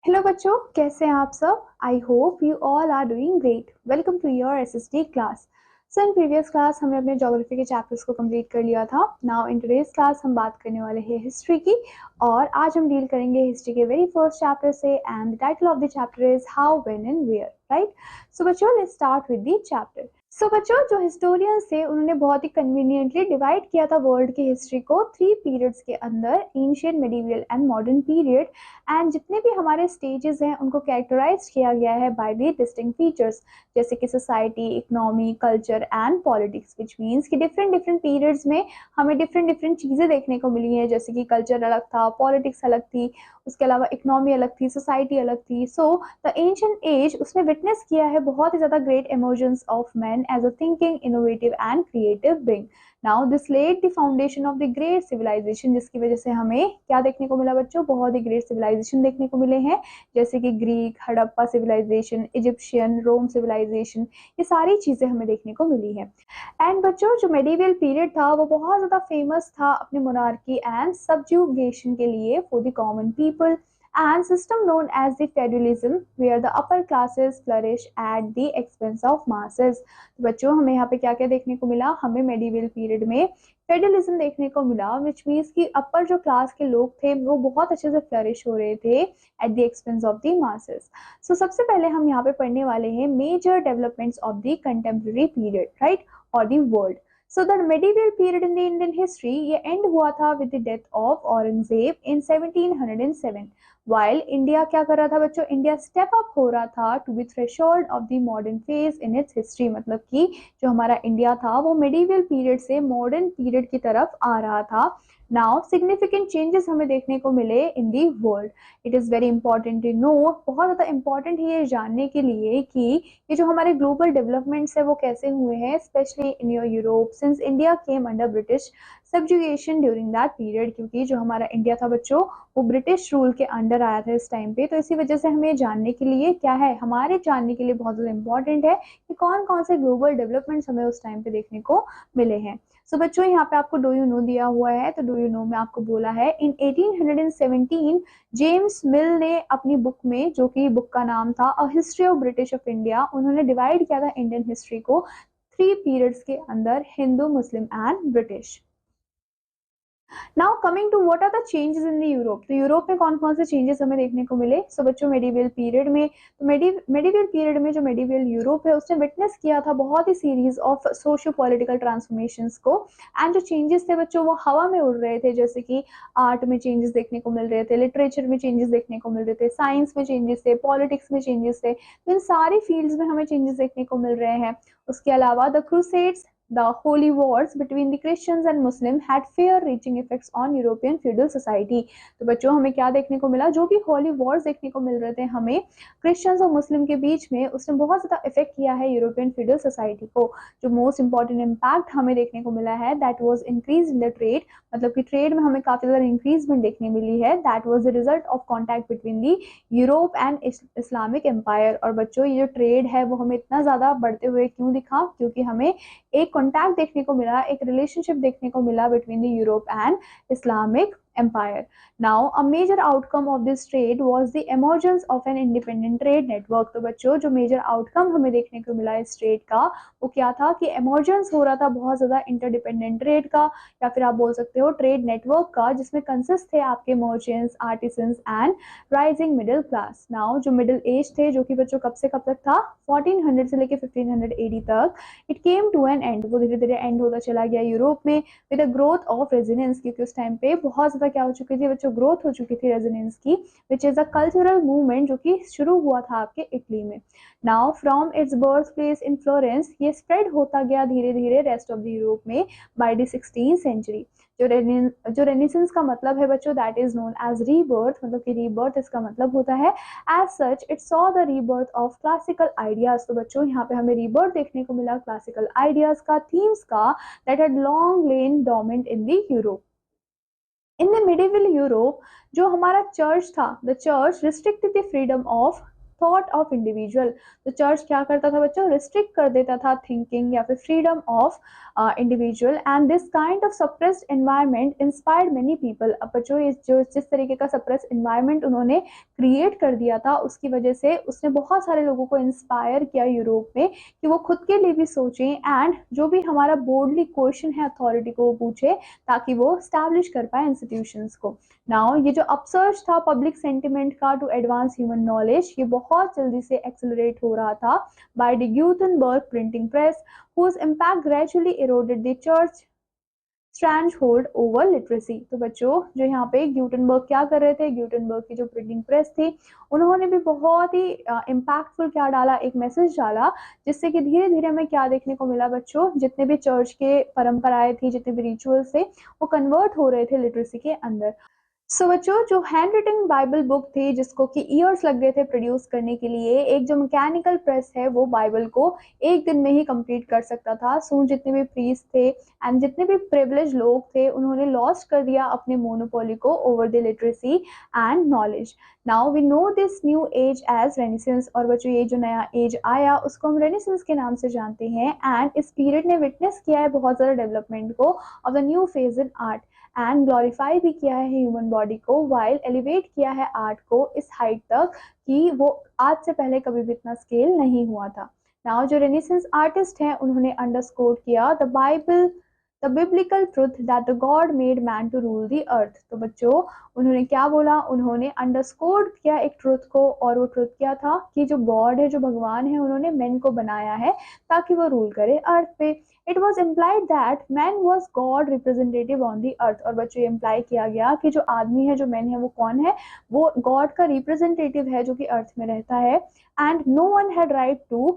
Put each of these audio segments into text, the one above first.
Hello बच्चों, कैसे हैं आप सब। I hope you all are doing great. Welcome to your SST class. So in previous class हमने अपने ज्योग्राफी के चैप्टर्स को कंप्लीट कर लिया था। नाउ इन टुडेज क्लास हम बात करने वाले हैं हिस्ट्री की, और आज हम डील करेंगे हिस्ट्री के वेरी फर्स्ट चैप्टर से। And the title of the chapter is how, when and where. Right. So बच्चों, let's start with the chapter. So बच्चों, जो हिस्टोरियंस थे उन्होंने बहुत ही कन्वीनियंटली डिवाइड किया था वर्ल्ड की हिस्ट्री को 3 पीरियड्स के अंदर, ancient, medieval and modern period. And जितने भी हमारे स्टेजेस हैं उनको कैरेक्टराइज किया गया है बाय द डिस्टिंक्ट फीचर्स, जैसे कि society, economy, culture and politics, which means कि डिफरेंट डिफरेंट पीरियड्स में हमें डिफरेंट डिफरेंट चीज़ें देखने को मिली हैं, जैसे कि कल्चर अलग था, पॉलिटिक्स अलग थी, उसके अलावा इकोनॉमी अलग थी, सोसाइटी अलग थी। सो द एंशिएंट एज उसने विटनेस किया है बहुत ही ज़्यादा great emotions of man as a thinking, innovative and creative being. Now this laid the foundation of the great civilisation, जिसकी वजह से हमें क्या देखने को मिला बच्चों, बहुत ही ग्रेट सिविलाइजेशन देखने को मिले हैं, जैसे कि ग्रीक, हड़प्पा सिविलाइजेशन, इजिप्शियन, रोम सिविलाइजेशन, ये सारी चीजें हमें देखने को मिली है। एंड बच्चों, जो मेडिवल पीरियड था वो बहुत ज्यादा फेमस था अपने मोनार्की एंड सबजुगेशन के लिए for the common people, and system known as the feudalism, where the upper classes flourish at the expense of masses। तो बच्चों, हमें यहाँ पे क्या क्या देखने को मिला, हमें मेडिवल पीरियड में फेडरलिज्म देखने को मिला, विच मीन्स कि अपर जो क्लास के लोग थे वो बहुत अच्छे से फ्लरिश हो रहे थे at the expense of the masses. So सबसे पहले हम यहाँ पे पढ़ने वाले हैं major developments of the contemporary period, right, और the world. So the medieval period in the Indian history ये एंड हुआ था with the death of Aurangzeb in 1707। While India क्या कर रहा था बच्चों, इंडिया स्टेप अप हो रहा था to be threshold of the modern phase in its history, मतलब कि जो हमारा इंडिया था वो मेडिवल पीरियड से मॉडर्न पीरियड की तरफ आ रहा था। नाउ सिग्निफिकेंट चेंजेस हमें देखने को मिले in the world. It is very important to know, बहुत ज़्यादा इंपॉर्टेंट है ये जानने के लिए कि ये जो हमारे ग्लोबल डेवलपमेंट्स है वो कैसे हुए हैं, specially in your Europe, since India came under British subjugation during that period, क्योंकि जो हमारा इंडिया था बच्चों वो ब्रिटिश रूल के अंडर आया था इस टाइम पे। तो इसी वजह से हमें जानने के लिए क्या है, हमारे जानने के लिए बहुत ज़्यादा इंपॉर्टेंट है कि कौन कौन से ग्लोबल डेवलपमेंट्स हमें उस टाइम पे देखने को मिले हैं। सो बच्चों, यहाँ पे आपको डू यू नो दिया हुआ है, तो डू यू नो में आपको बोला है इन 1817 जेम्स मिल ने अपनी बुक में, जो कि बुक का नाम था a history of British of India, उन्होंने डिवाइड किया था इंडियन हिस्ट्री को 3 पीरियड्स के अंदर, Hindu, Muslim and British. Now coming to what are the changes in the Europe, तो यूरोप में कौन कौन से चेंजेस हमें देखने को मिले। सो बच्चों, मेडिवल पीरियड में, तो मेडिवल पीरियड में जो मेडिवल यूरोप है उसने विटनेस किया था बहुत ही series of socio political transformations को। एंड जो चेंजेस थे बच्चों वो हवा में उड़ रहे थे, जैसे कि आर्ट में चेंजेस देखने को मिल रहे थे, लिटरेचर में चेंजेस देखने को मिल रहे थे, साइंस में चेंजेस थे, पॉलिटिक्स में चेंजेस थे, तो इन सारी फील्ड्स में हमें चेंजेस देखने को मिल रहे हैं। उसके अलावा the crusades, the holy wars between the Christians and Muslims had far-reaching effects on European feudal society। तो बच्चों, हमें क्या देखने को मिला, जो भी होली वॉर्स देखने को मिल रहे थे हमें क्रिश्चियंस और मुस्लिम के बीच में, उसने बहुत ज़्यादा इफेक्ट किया है यूरोपियन फ्यूडल सोसाइटी को। जो मोस्ट इंपॉर्टेंट इम्पैक्ट हमें देखने को मिला है that was increase in the trade, मतलब कि ट्रेड में हमें काफ़ी ज़्यादा इंक्रीजमेंट देखने मिली है। That was the result of contact between the Europe and Islamic empire. और बच्चों, ये जो ट्रेड है वो हमें इतना ज़्यादा बढ़ते हुए क्यों दिखा, क्योंकि हमें एक कॉन्टैक्ट देखने को मिला, एक रिलेशनशिप देखने को मिला between the Europe and Islamic empire। Now, a major outcome of this trade was the emergence of an independent trade network। तो बच्चों, जो मेजर आउटकम हमें देखने को मिला इस ट्रेड का वो क्या था कि एमर्जेंस हो रहा था बहुत ज़्यादा इंटरडिपेंडेंट ट्रेड का, या फिर आप बोल सकते हो ट्रेड नेटवर्क का, जिसमें कंसिस्ट थे आपके merchants, artisans and rising middle class. Now जो मिडिल एज थे, जो कि बच्चों कब से कब तक था, 1400 से लेकर 1500 एडी तक, it came to an end, वो धीरे धीरे एंड होता चला गया यूरोप में with the growth of renaissance, क्योंकि उस टाइम पे बहुत ज़्यादा क्या हो चुकी थी बच्चों, ग्रोथ हो चुकी थी रेजिडेंस की, which is a cultural movement जो कि शुरू हुआ था आपके इटली में। Now from its birth place in Florence, ये स्प्रेड होता गया धीरे धीरे रेस्ट ऑफ द यूरोप में बाय द 16th सेंचुरी। जो रेनेसेंस का मतलब है बच्चों, that is known as rebirth, मतलब कि रीबर्थ इसका मतलब होता है। As such it saw the rebirth of classical ideas. तो बच्चों, यहाँ पे हमें रीबर्थ देखने को मिला क्लासिकल आइडियाज का, थीम्स का, that had long lane dominant in the Europe. In the medieval Europe जो हमारा चर्च था, the church restricted the freedom of thought of individual. तो चर्च क्या करता था बच्चों, रिस्ट्रिक्ट कर देता था थिंकिंग या फिर freedom of individual, and this kind of suppressed environment inspired many people. अब बच्चों, इस जो जिस तरीके का सप्रेस एनवायरनमेंट उन्होंने क्रिएट कर दिया था, उसकी वजह से उसने बहुत सारे लोगों को इंस्पायर किया यूरोप में कि वो खुद के लिए भी सोचें एंड जो भी हमारा बोर्डली क्वेश्चन है अथॉरिटी को वो पूछे, ताकि वो स्टैब्लिश कर पाए इंस्टीट्यूशंस को। नाउ ये जो अपसर्च था पब्लिक सेंटिमेंट का टू एडवांस ह्यूमन नॉलेज, ये बहुत जल्दी से एक्सेलरेट हो रहा था by the Gutenberg printing press, whose impact gradually eroded the church stranglehold over literacy. तो बच्चों जो यहाँ पे ग्यूटेनबर्ग क्या कर रहे थे, ग्यूटेनबर्ग की जो प्रिंटिंग प्रेस थी उन्होंने भी बहुत ही इम्पैक्टफुल क्या डाला, एक मैसेज डाला, जिससे कि धीरे धीरे हमें क्या देखने को मिला बच्चों, जितने भी चर्च के परंपराएं थी, जितने भी रिचुअल्स थे, वो कन्वर्ट हो रहे थे लिटरेसी के अंदर। बच्चों जो हैंड रिटन बाइबल बुक थी जिसको कि ईयर्स लग गए थे प्रोड्यूस करने के लिए, एक जो मैकेनिकल प्रेस है वो बाइबल को एक दिन में ही कंप्लीट कर सकता था। जितने भी प्रीस्ट थे एंड जितने भी प्रिविलेज लोग थे उन्होंने लॉस्ट कर दिया अपने मोनोपोली को over the literacy and knowledge. Now we know this new age as renaissance. और बच्चों ये जो नया एज आया उसको हम रेनेसेंस के नाम से जानते हैं। एंड इस पीरियड ने विटनेस किया है बहुत ज़्यादा डेवलपमेंट को of the new phase in art and glorify भी किया है ह्यूमन बॉडी को, वाइल एलिवेट किया है आर्ट को इस हाइट तक कि वो आज से पहले कभी भी इतना स्केल नहीं हुआ था। नाउ जो रेनेसेंस आर्टिस्ट हैं उन्होंने अंडरस्कोर किया the Bible the biblical truth that the God made man to rule the earth. तो बच्चों उन्होंने क्या बोला, उन्होंने अंडरस्कोर किया एक ट्रुथ को, और वो ट्रुथ क्या था कि जो गॉड है, जो भगवान है, उन्होंने मैन को बनाया है ताकि वो रूल करे अर्थ पे। It was implied that man was God representative on the earth. और बच्चों इम्प्लाई किया गया कि जो आदमी है, जो मैन है, वो कौन है, वो गॉड का रिप्रेजेंटेटिव है जो कि अर्थ में रहता है। And no one had right to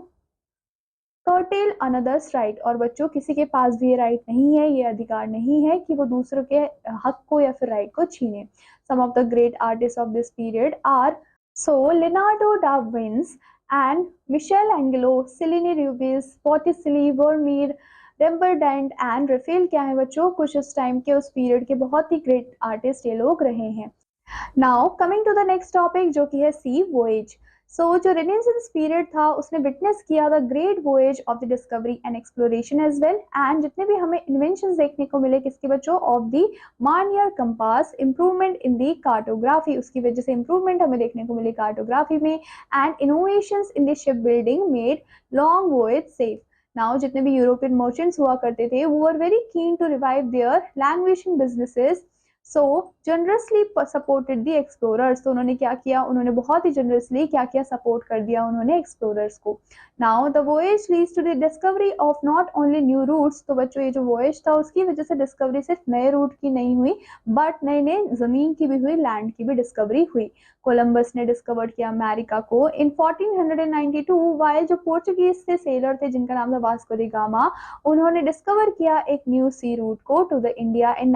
curtail another's right. और बच्चों किसी के पास भी ये राइट नहीं है, ये अधिकार नहीं है कि वो दूसरों के हक को या फिर राइट को छीने। Some of the great artist of this period are Leonardo da Vinci and Michelangelo, Cellini Rubens, Botticelli, Vermeer, Rembrandt and Raphael क्या है बच्चों, कुछ उस टाइम के, उस पीरियड के बहुत ही ग्रेट आर्टिस्ट ये लोग रहे हैं। Now coming to the next topic जो कि है सी वोएज। जो रेनेसेंस पीरियड था उसने विटनेस किया the great voyage of the discovery and exploration as well. And जितने भी हमें इन्वेंशंस देखने को मिले किसके बच्चों, of the mariner compass, improvement in the cartography, उसकी वजह से इंप्रूवमेंट हमें देखने को मिले कार्टोग्राफी में। And innovations in the ship building made long voyage safe. Now जितने भी यूरोपियन मर्चेंट्स हुआ करते थे वो were very keen to revive their languishing businesses, so generously supported the explorers. तो उन्होंने क्या किया, उन्होंने बहुत ही जनरसली क्या किया, सपोर्ट कर दिया उन्होंने एक्सप्लोरर्स को। Now the voyage leads to the discovery of not only new routes. तो बच्चों ये जो वोएज था उसकी वजह से डिस्कवरी सिर्फ नए रूट की नहीं हुई, बट नए नए जमीन की भी हुई, लैंड की भी डिस्कवरी हुई। कोलंबस ने डिस्कवर किया अमेरिका को इन 1492, वाइल जो पोर्चुगीज से सेलर थे जिनका नाम था वास्को डी गामा, उन्होंने डिस्कवर किया एक न्यू सी रूट को to the India in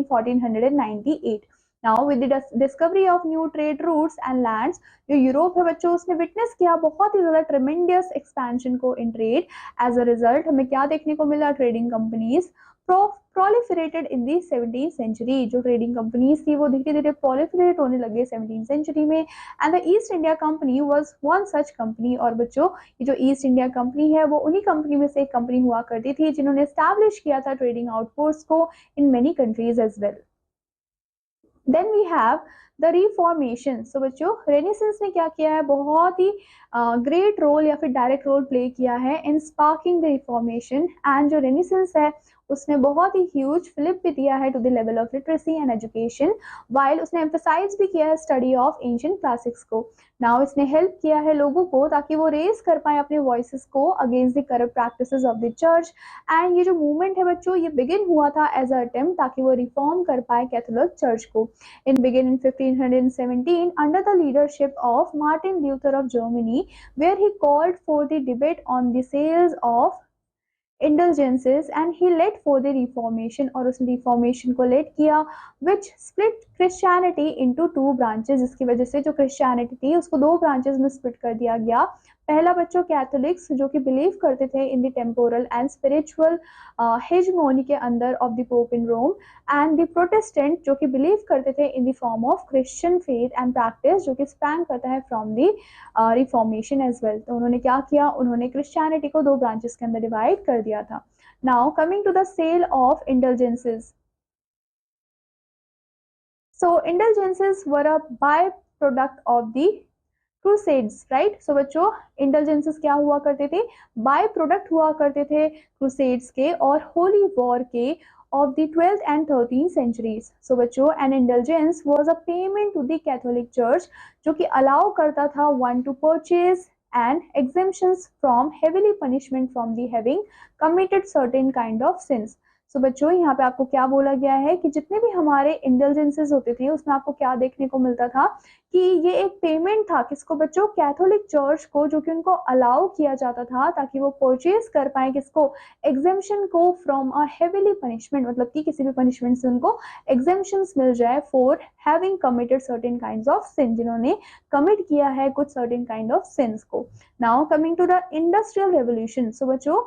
1498। Now with the discovery of new trade routes and lands, जो यूरोप है बच्चों उसने विटनेस किया बहुत ही ज्यादा ट्रेमेंडियस एक्सपेंशन को in trade. As a result हमें क्या देखने को मिला, trading companies proliferated in the 17th century। जो ट्रेडिंग कंपनीज थी वो धीरे धीरे proliferate होने लगे 17th century में। And the east India company was one such company. और बच्चों ये जो ईस्ट इंडिया कंपनी है वो उन्हीं कंपनी में से एक कंपनी हुआ करती थी जिन्होंने एस्टैब्लिश किया था ट्रेडिंग आउटपोस्ट को in many countries as well. Then we have the reformation. बच्चों रेनेसेंस ने क्या किया है, बहुत ही ग्रेट रोल या फिर डायरेक्ट रोल प्ले किया है in sparking the reformation. And जो रेनेसेंस है उसने बहुत ही ह्यूज फ्लिप भी दिया है to the level of literacy and education, while उसने एम्फेसाइज भी किया है स्टडी ऑफ एंशिएंट क्लासिक्स को। नाउ इसने हेल्प किया है लोगों को ताकि वो रेज कर पाए अपने वॉइसेस को against the corrupt practices of the church. And ये जो मूवमेंट है बच्चों ये बिगिन हुआ था एज अ अटेम्प्ट ताकि वो रिफॉर्म कर पाए कैथोलिक चर्च को। In begin in 1517 under the leadership of Martin Luther of Germany, where he called for the debate on the sales of indulgences and he led for the reformation। और उस reformation को lead किया which split Christianity into two branches, जिसकी वजह से जो Christianity थी उसको दो ब्रांचेस में स्प्लिट कर दिया गया। पहला बच्चों कैथोलिक्स जो कि बिलीव करते थे in the temporal and spiritual hegemony के अंदर of the pope in Rome, and the Protestant जो कि बिलीव करते थे in the form of Christian faith and practice जो कि स्पैन करता है from the Reformation as well. तो उन्होंने क्या किया, उन्होंने क्रिश्चियनिटी को दो ब्रांचेस के अंदर डिवाइड कर दिया था। Now coming to the sale of indulgences. So indulgences were a product of the Crusades, right. So बच्चों इंडल्जेंसेस क्या हुआ करते थे, बाय प्रोडक्ट हुआ करते थे क्रूसेड्स के और होली वॉर के of the 12th and 13th centuries. So बच्चों an indulgence was a payment to the Catholic Church जो कि allow करता था one to purchase and exemptions from heavily punishment from the having committed certain kind of sins. सो बच्चों यहाँ पे आपको क्या बोला गया है कि जितने भी हमारे इंडल्जेंसेस होते थे उसमें आपको क्या देखने को मिलता था कि ये एक पेमेंट था किसको बच्चों, कैथोलिक चर्च को, जो कि उनको अलाउ किया जाता था ताकि वो परचेज कर पाए किसको, एग्जेम्पशन को फ्रॉम अ हेवीली पनिशमेंट, मतलब कि किसी भी पनिशमेंट से उनको एग्जेम्पशंस मिल जाए for having committed certain kinds of sin, जिन्होंने कमिट किया है कुछ सर्टेन काइंड ऑफ सिंस को। Now coming to the industrial revolution. So बच्चों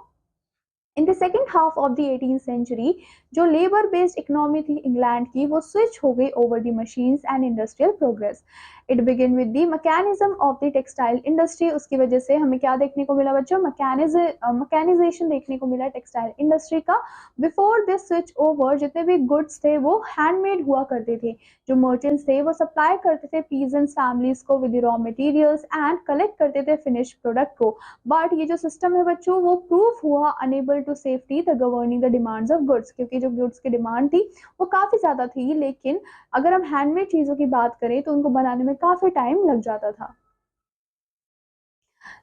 in the second half of the 18th century जो लेबर बेस्ड इकोनॉमी थी इंग्लैंड की वो स्विच हो गई over the machines and industrial progress. It begin with the mechanism of the textile industry. उसकी वजह से हमें क्या देखने को मिला बच्चों, मैकेनाइजेशन देखने को मिला टेक्सटाइल इंडस्ट्री का। बिफोर दिस स्विच ओवर जितने भी गुड्स थे वो हैंडमेड हुआ करते थे, जो मर्चेंट्स थे वो सप्लाई करते थे पीजेंट्स फैमिलीज को with raw materials and collect करते थे फिनिश प्रोडक्ट को। बट ये जो सिस्टम है बच्चों वो प्रूफ हुआ enable to safety the governing the demands of goods, क्योंकि जो गुड्स की डिमांड थी वो काफी ज्यादा थी, लेकिन अगर हम हैंडमेड चीजों की बात करें तो उनको बनाने में काफी टाइम लग जाता था।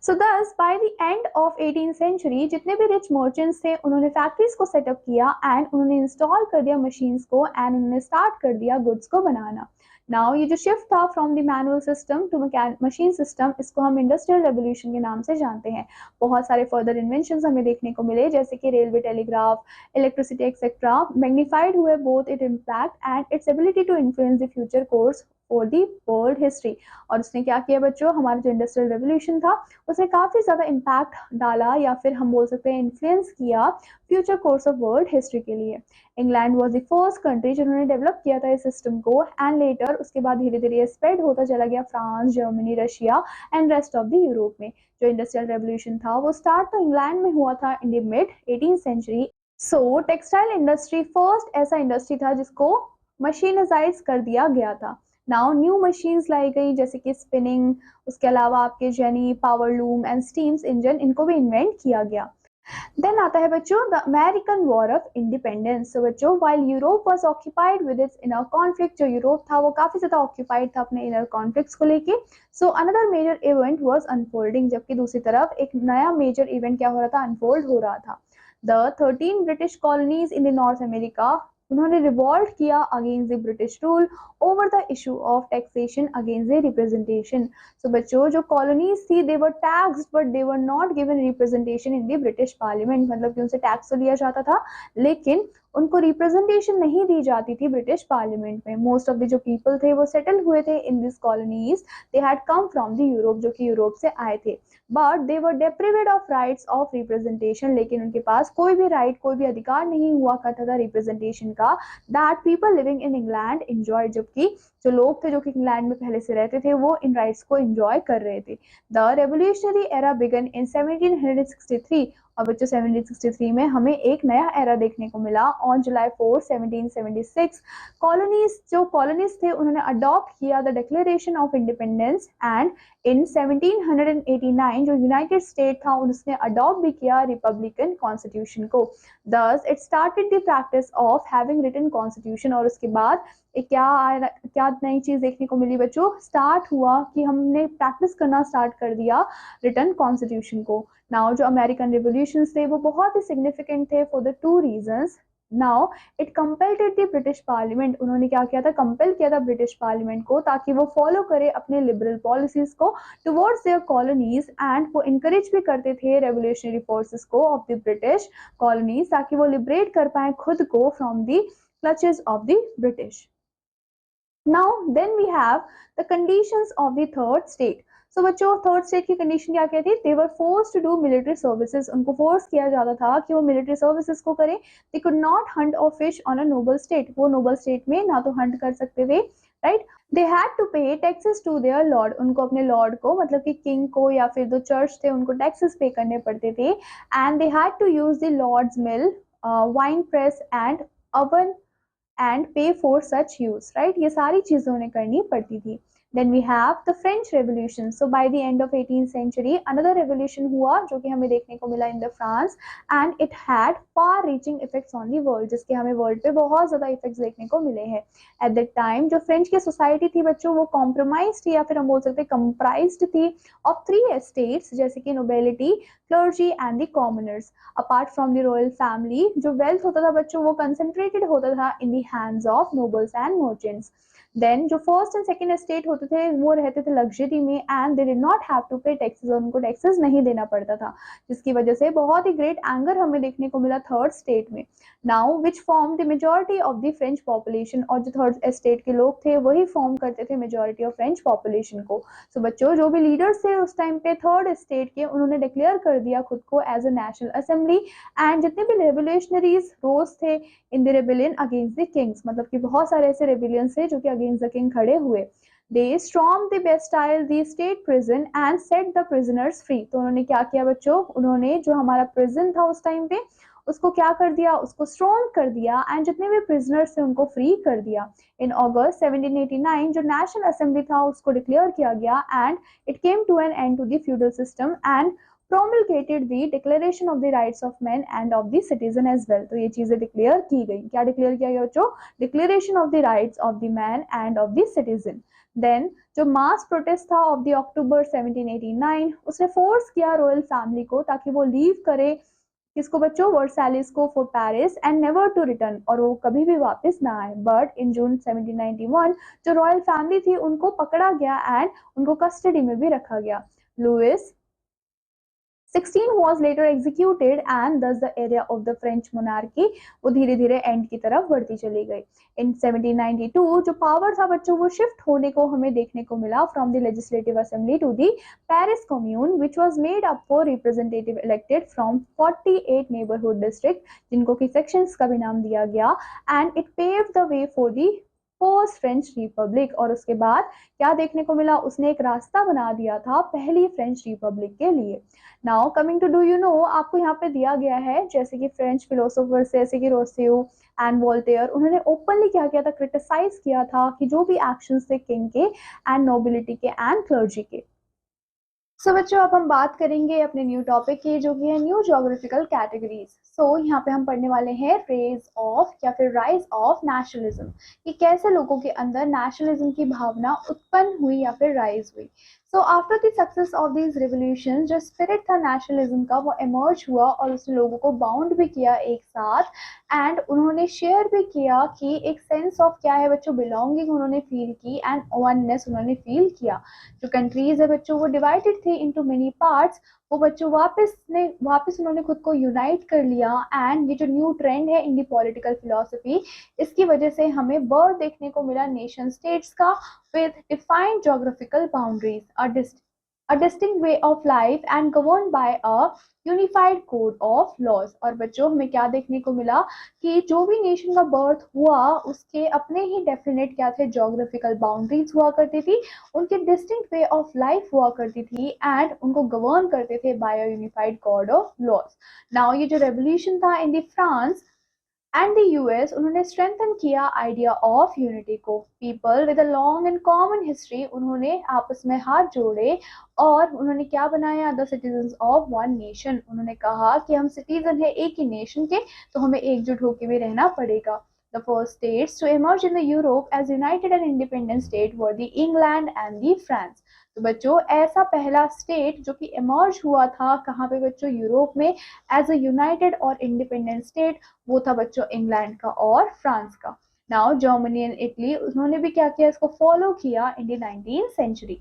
So thus by the end of 18th century जितने भी रिच मर्चेंट्स थे उन्होंने फैक्ट्रीज को सेटअप किया एंड उन्होंने इंस्टॉल कर दिया मशीन्स को एंड उन्होंने स्टार्ट कर दिया गुड्स को बनाना। नाउ ये जो शिफ्ट था from the manual system to machine system, इसको हम इंडस्ट्रियल रेवोल्यूशन के नाम से जानते हैं। बहुत सारे फर्दर इन्वेंशंस हमें देखने को मिले जैसे कि railway, telegraph, electricity etcetera. Magnified हुए both it impact and its ability to influence the future course for the world history. और उसने क्या किया बच्चों, हमारा जो इंडस्ट्रियल रेवोल्यूशन था उसने काफी ज्यादा इम्पैक्ट डाला या फिर हम बोल सकते हैं इन्फ्लुएंस किया future course of world history के लिए। England was the first country जिन्होंने डेवलप किया था इस सिस्टम को एंड लेटर उसके बाद धीरे धीरे स्प्रेड होता चला गया France, Germany, Russia and rest of the Europe में। जो इंडस्ट्रियल रेवोल्यूशन था वो स्टार्ट तो इंग्लैंड में हुआ था in the mid 18th century. So textile industry first ऐसा इंडस्ट्री था जिसको मशीनाइज कर दिया गया था। नाउ न्यू मशीन्स लाई गई जैसे कि स्पिनिंग, उसके अलावा आपके jenny, power loom and steams engine, इनको भी इन्वेंट किया गया। देन आता है बच्चों the American war of independence. So बच्चों while Europe was occupied with its inner conflict, जो यूरोप था वो काफी ज्यादा ऑक्यूपाइड था अपने इनर कॉन्फ्लिक्ट्स को लेके। So another major event was unfolding, जबकि दूसरी तरफ एक नया मेजर इवेंट क्या हो रहा था, अनफोल्ड हो रहा था। The 13 British colonies in the North America, उन्होंने रिवॉल्ट किया against the British rule over the issue of taxation against the representation. So बच्चों जो कॉलोनीज थी they were taxed but they were not given representation in the British parliament, मतलब कि उनसे tax तो लिया जाता था लेकिन उनको रिप्रेजेंटेशन नहीं दी जाती थी ब्रिटिश पार्लियामेंट में। मोस्ट ऑफ द जो पीपल थे वो सेटल हुए थे in this colonies, they had come from the Europe, जो कि यूरोप से आए थे, but they were deprived of rights of representation, लेकिन उनके पास कोई भी राइट, कोई भी अधिकार नहीं हुआ करता था रिप्रेजेंटेशन का, that people living in England enjoy, जबकि जो लोग थे जो कि इंग्लैंड में पहले से रहते थे वो इन राइट्स को एंजॉय कर रहे थे। द रेवोल्यूशनरी एरा बिगन इन 1763, और बच्चों 1763 में हमें एक नया एरा देखने को मिला। ऑन जुलाई 4 1776 कॉलोनीज थे उन्होंने अडॉप्ट किया the declaration of independence and in 1789 जो यूनाइटेड स्टेट था उसने अडॉप्ट भी किया रिपब्लिकन कॉन्स्टिट्यूशन को। Thus it started the practice of having written constitution, और उसके बाद क्या नई चीज देखने को मिली बच्चों, स्टार्ट हुआ कि हमने प्रैक्टिस करना स्टार्ट कर दिया रिटन कॉन्स्टिट्यूशन को। नाउ जो अमेरिकन रिवोल्यूशन थे वो बहुत ही सिग्निफिकेंट थे for the two reasons. Now it compelled the British parliament, उन्होंने क्या किया था, कंपेल किया था ब्रिटिश पार्लियामेंट को ताकि वो फॉलो करे अपने लिबरल पॉलिसीज को टुवर्ड्स देयर कॉलोनीज, एंड वो इनकरेज भी करते थे रेवोल्यूशनरी फोर्सेस को ऑफ द ब्रिटिश कॉलोनीज ताकि वो लिबरेट कर पाए खुद को from the clutches of the British. Now then we have the conditions of the third state. So बच्चों थर्ड स्टेट की कंडीशन क्या क्या थी, they were forced to do military services, उनको फोर्स किया जाता था कि वो मिलिट्री सर्विसेज को करें। they could not hunt or fish on a noble state, वो नोबल स्टेट में ना तो हंट कर सकते थे, right. they had to pay taxes to their lord, उनको अपने लॉर्ड को मतलब कि किंग को या फिर जो चर्च थे उनको टैक्सेस पे करने पड़ते थे। and they had to use the lord's mill, wine press and oven and pay for such use, right, ये सारी चीजें उन्हें करनी पड़ती थी। Then we have the French revolution. So by the end of 18th century another revolution हुआ जो कि हमें देखने को मिला in the France, and it had far reaching effects on the world, जिसके हमें वर्ल्ड पे बहुत ज्यादा इफेक्ट्स देखने को मिले हैं. एट दैट टाइम जो फ्रेंच की सोसाइटी थी बच्चों, वो कॉम्प्रोमाइज थी या फिर हम बोल सकते हैं कंप्राइज्ड थी ऑफ थ्री एस्टेट्स, जैसे कि nobility, clergy and the commoners. Apart from the royal family, जो वेल्थ होता था बच्चों वो कंसेंट्रेटेड होता था in the hands of nobles and merchants. Then जो फर्स्ट एंड सेकंड स्टेट होते थे वो रहते थे लग्जरी में, and they did not have to pay taxes, उनको टैक्सेस नहीं देना पड़ता था, जिसकी वजह से बहुत ही ग्रेट एंगर हमें देखने को मिला थर्ड स्टेट में. Now which form the majority of the French population, और जो थर्ड स्टेट के लोग थे वही फॉर्म करते थे मेजोरिटी ऑफ फ्रेंच पॉपुलेशन को. सो बच्चों जो भी लीडर्स थे उस टाइम पे थर्ड स्टेट के, उन्होंने डिक्लेयर कर दिया खुद को as a national assembly, and जितने भी रेवोल्यूशनरीज रोज थे in the rebellion against the kings, मतलब कि बहुत सारे ऐसे रेबेलियन थे जो कि अगेंस्ट द किंग खड़े हुए. They storm the Bastille the state prison and set the prisoners free. तो उन्होंने क्या किया बच्चों, उन्होंने जो हमारा प्रिजन था उस टाइम पे उसको क्या कर दिया, उसको स्ट्रॉन्ग कर दिया, एंड जितने भी प्रिजनर्स थे उनको फ्री कर दिया. इन अगस्त 1789 जो नेशनल असेंबली था उसको डिक्लेयर किया गया, and it came to an end to the feudal system and promulgated the declaration of the rights of men and of the citizen as well. तो ये चीजें डिक्लेयर की गई. क्या डिक्लेयर किया गया बच्चों, declaration of the rights of the man and of the citizen. Then जो मास प्रोटेस्ट था ऑफ द अक्टूबर 1789, उसने फोर्स किया रॉयल फैमिली को ताकि वो लीव करे किसको बच्चों, वर्साइलिस को, for Paris and never to return, और वो कभी भी वापस ना आए. बट इन जून 1791 जो रॉयल फैमिली थी उनको पकड़ा गया एंड उनको कस्टडी में भी रखा गया. Louis 16 was later executed and thus the area of the French monarchy वो धीरे धीरे एंड की तरफ बढ़ती चली गई. इन 1792 जो पावर था बच्चों वो शिफ्ट होने को हमें देखने को मिला from the legislative assembly to the Paris commune, which was made up for representative elected from 48 neighbourhood district, जिनको की सेक्शंस का भी नाम दिया गया, and it paved the way for the post French republic. और उसके बाद क्या देखने को मिला, उसने एक रास्ता बना दिया था पहली फ्रेंच रिपब्लिक के लिए. Now coming to do you know, आपको यहाँ पे दिया गया है जैसे कि फ्रेंच फिलोसोफर्स जैसे कि रोसियो एंड वोल्टेयर, उन्होंने ओपनली क्या किया था, क्रिटिसाइज किया था कि जो भी एक्शंस थे किंग के एंड नोबिलिटी के एंड क्लर्जी के. सो बच्चों अब हम बात करेंगे अपने न्यू टॉपिक की जो कि है न्यू ज्योग्राफिकल कैटेगरीज. सो यहाँ पे हम पढ़ने वाले हैं रेज ऑफ या फिर राइज ऑफ नेशनलिज्म, कि कैसे लोगों के अंदर नेशनलिज्म की भावना उत्पन्न हुई या फिर राइज हुई. सो after the success of these revolution जो स्पिरिट था नेशनलिज्म का वो इमर्ज हुआ और उसने लोगों को बाउंड भी किया एक साथ, एंड उन्होंने शेयर भी किया कि एक सेंस ऑफ क्या है बच्चों, बिलोंगिंग उन्होंने फील की एंड वननेस उन्होंने फील किया. जो कंट्रीज है बच्चों वो डिवाइडेड थे इनटू मेनी पार्ट्स, वो बच्चों वापस उन्होंने खुद को यूनाइट कर लिया. एंड ये जो न्यू ट्रेंड है इन दी पॉलिटिकल फिलोसफी, इसकी वजह से हमें बर्थ देखने को मिला नेशन स्टेट्स का with defined geographical boundaries, a distinct way of life and governed by a unified code of laws. और बच्चों हमें क्या देखने को मिला कि जो भी नेशन का बर्थ हुआ उसके अपने ही डेफिनेट क्या थे, जोग्राफिकल बाउंड्रीज हुआ करती थी, उनके डिस्टिंक्ट वे ऑफ लाइफ हुआ करती थी, एंड उनको गवर्न करते थे by a unified code of laws. Now ये जो रेवोल्यूशन था in the France and the US, उन्होंने स्ट्रेंथन किया आइडिया ऑफ यूनिटी को. People with a long and common history, उन्होंने आपस में हाथ जोड़े और उन्होंने क्या बनाया, the citizens of one nation. उन्होंने कहा कि हम सिटीजन है एक ही नेशन के, तो हमें एकजुट होकर भी रहना पड़ेगा. The first states to emerge in the Europe as united and independent state were the England and the France. तो बच्चों ऐसा पहला स्टेट जो कि इमर्ज हुआ था कहाँ पे बच्चों, यूरोप में एज अ यूनाइटेड और इंडिपेंडेंट स्टेट, वो था बच्चों इंग्लैंड का और फ्रांस का. नाउ जर्मनी एंड इटली, उन्होंने भी क्या किया, इसको फॉलो किया in the 19th century.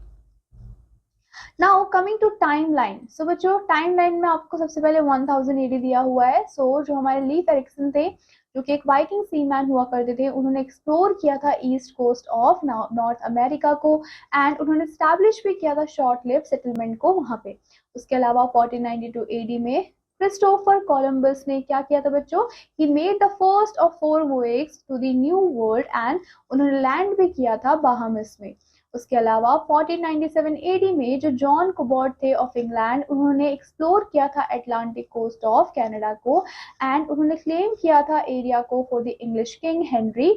Now coming to time line. So बच्चों टाइम लाइन में आपको सबसे पहले 1000 AD दिया हुआ है. सो जो हमारे लीफ एरिक्सन थे जो कि एक वाइकिंग सीमैन हुआ करते थे, उन्होंने एक्सप्लोर किया था east coast of North America को, एंड उन्होंने स्टैब्लिश भी किया था शॉर्ट लिव सेटलमेंट को वहां पे. उसके अलावा 1492 AD में क्रिस्टोफर कोलंबस ने क्या किया था बच्चों, he made the first of 4 voyage to the new world, and उन्होंने लैंड भी किया था बाहामास में. उसके अलावा 1497 AD में जो जॉन कुबॉट थे ऑफ इंग्लैंड, उन्होंने एक्सप्लोर किया था अटलांटिक कोस्ट ऑफ कनाडा को, एंड उन्होंने क्लेम किया था एरिया को for the English king Henry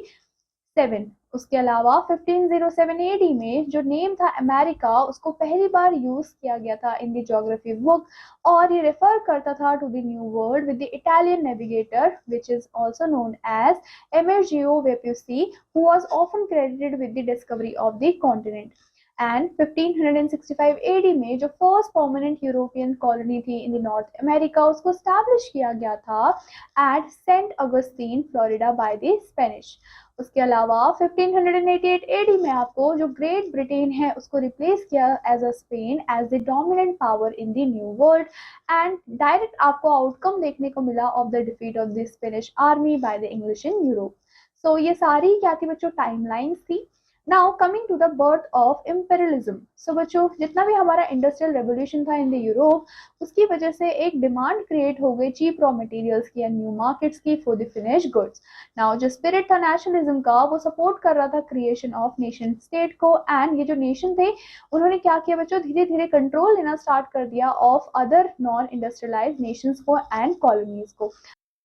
7। उसके अलावा 1507 एडी में जो नेम था अमेरिका उसको पहली बार यूज किया गया था इन द ज्योग्राफी बुक, और ये रेफर करता था to the new world with the Italian navigator which is also known as Amerigo Vespucci, who was often credited with the discovery of the continent. And 1565 AD में जो first permanent European colony थी in the North America उसको establish किया गया था at Saint Augustine Florida by the Spanish. उसके अलावा 1588 AD में आपको जो ग्रेट ब्रिटेन है उसको रिप्लेस किया as a Spain as the dominant power in the new world, and direct आपको आउटकम देखने को मिला of the defeat of the Spanish army by the English in Europe. So ये सारी क्या थी बच्चों, टाइमलाइंस थी। Now coming to the birth of imperialism. So बच्चों जितना भी हमारा इंडस्ट्रियल रेवोल्यूशन था इन द यूरोप उसकी वजह से एक डिमांड क्रिएट हो गई चीप रॉ मटेरियल्स की, न्यू मार्केट्स की for the finish goods. Now जो स्पिरिट था नेशनलिज्म का वो सपोर्ट कर रहा था क्रिएशन ऑफ नेशन स्टेट को, एंड ये जो नेशन थे उन्होंने क्या किया बच्चों, धीरे धीरे कंट्रोल लेना स्टार्ट कर दिया of other non industrialise Nations को एंड कॉलोनीज को।